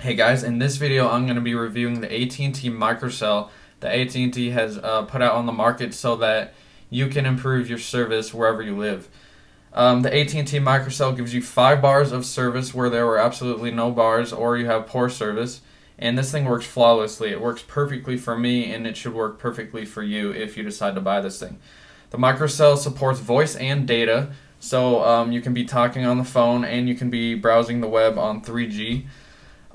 Hey guys, in this video I'm going to be reviewing the AT&T MicroCell that AT&T has put out on the market so that you can improve your service wherever you live. The AT&T MicroCell gives you 5 bars of service where there were absolutely no bars or you have poor service, and this thing works flawlessly. It works perfectly for me, and it should work perfectly for you if you decide to buy this thing. The MicroCell supports voice and data, so you can be talking on the phone and you can be browsing the web on 3G.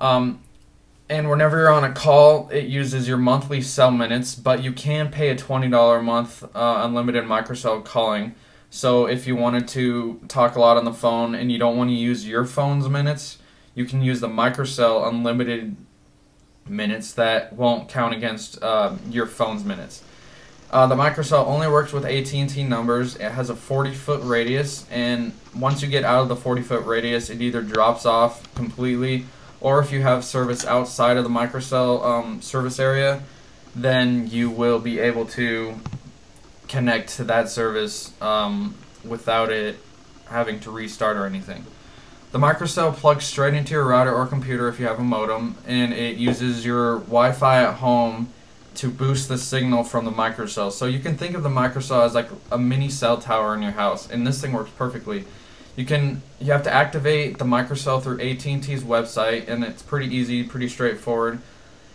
And whenever you're on a call, it uses your monthly cell minutes, but you can pay a $20 a month unlimited MicroCell calling. So if you wanted to talk a lot on the phone and you don't want to use your phone's minutes, you can use the MicroCell unlimited minutes that won't count against your phone's minutes. The MicroCell only works with AT&T numbers. It has a 40-foot radius, and once you get out of the 40-foot radius, it either drops off completely, or if you have service outside of the MicroCell service area, then you will be able to connect to that service without it having to restart or anything. The MicroCell plugs straight into your router or computer if you have a modem, and it uses your Wi-Fi at home to boost the signal from the MicroCell. So you can think of the MicroCell as like a mini cell tower in your house, and this thing works perfectly. You have to activate the MicroCell through AT&T's website, and it's pretty easy, pretty straightforward.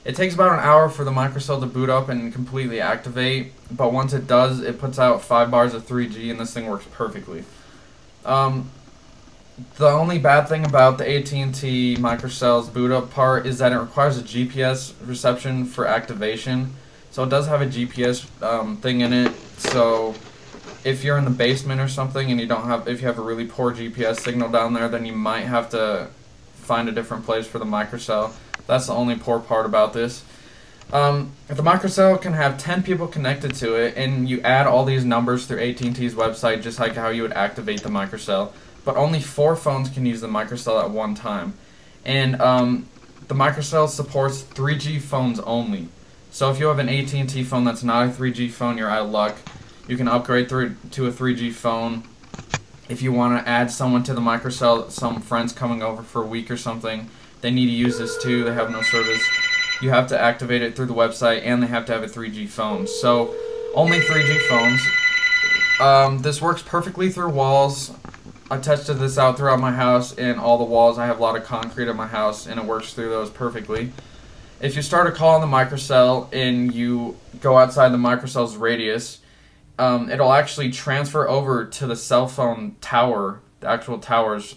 It takes about an hour for the MicroCell to boot up and completely activate, but once it does, it puts out 5 bars of 3G, and this thing works perfectly. The only bad thing about the AT&T MicroCell's boot up part is that it requires a GPS reception for activation. So it does have a GPS thing in it, so if you're in the basement or something and if you have a really poor GPS signal down there, then you might have to find a different place for the MicroCell. That's the only poor part about this. If the MicroCell can have 10 people connected to it, and you add all these numbers through AT&T's website, just like how you would activate the MicroCell, but only 4 phones can use the MicroCell at one time. And the MicroCell supports 3G phones only. So if you have an AT&T phone that's not a 3G phone, you're out of luck. You can upgrade to a 3G phone. If you want to add someone to the MicroCell, some friends coming over for a week or something, they need to use this too. They have no service. You have to activate it through the website, and they have to have a 3G phone. So only 3G phones. This works perfectly through walls. I tested this out throughout my house, and all the walls, I have a lot of concrete in my house, and it works through those perfectly. If you start a call on the MicroCell and you go outside the MicroCell's radius, it'll actually transfer over to the cell phone tower, the actual tower's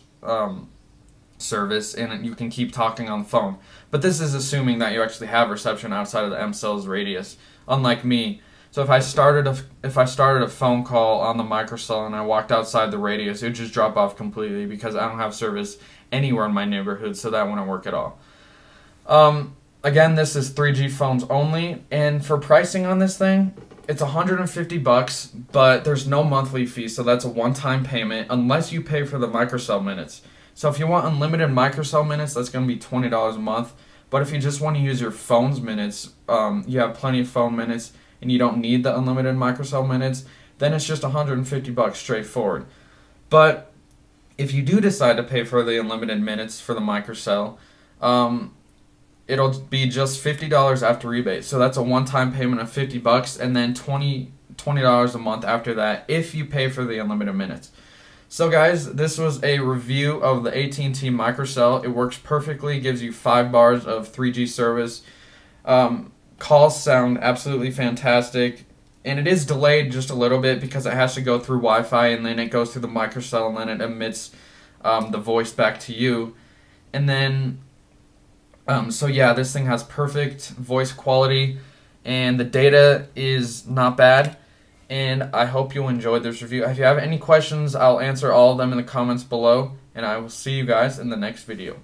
service, and you can keep talking on the phone. But this is assuming that you actually have reception outside of the MCell's radius, unlike me. So if I started a phone call on the MicroCell and I walked outside the radius, it would just drop off completely because I don't have service anywhere in my neighborhood, so that wouldn't work at all. Again, this is 3G phones only, and for pricing on this thing, it's $150, but there's no monthly fee, so that's a one-time payment unless you pay for the MicroCell minutes. So if you want unlimited MicroCell minutes, that's going to be $20 a month. But if you just want to use your phone's minutes, you have plenty of phone minutes, and you don't need the unlimited MicroCell minutes, then it's just $150 straightforward. But if you do decide to pay for the unlimited minutes for the MicroCell, it'll be just $50 after rebate. So that's a one-time payment of $50, and then $20 a month after that if you pay for the unlimited minutes. So guys, this was a review of the AT&T MicroCell. It works perfectly, gives you 5 bars of 3G service. Calls sound absolutely fantastic, and it is delayed just a little bit because it has to go through Wi-Fi, and then it goes through the MicroCell, and then it emits the voice back to you. And then so yeah, this thing has perfect voice quality, and the data is not bad, and I hope you enjoyed this review. If you have any questions, I'll answer all of them in the comments below, and I will see you guys in the next video.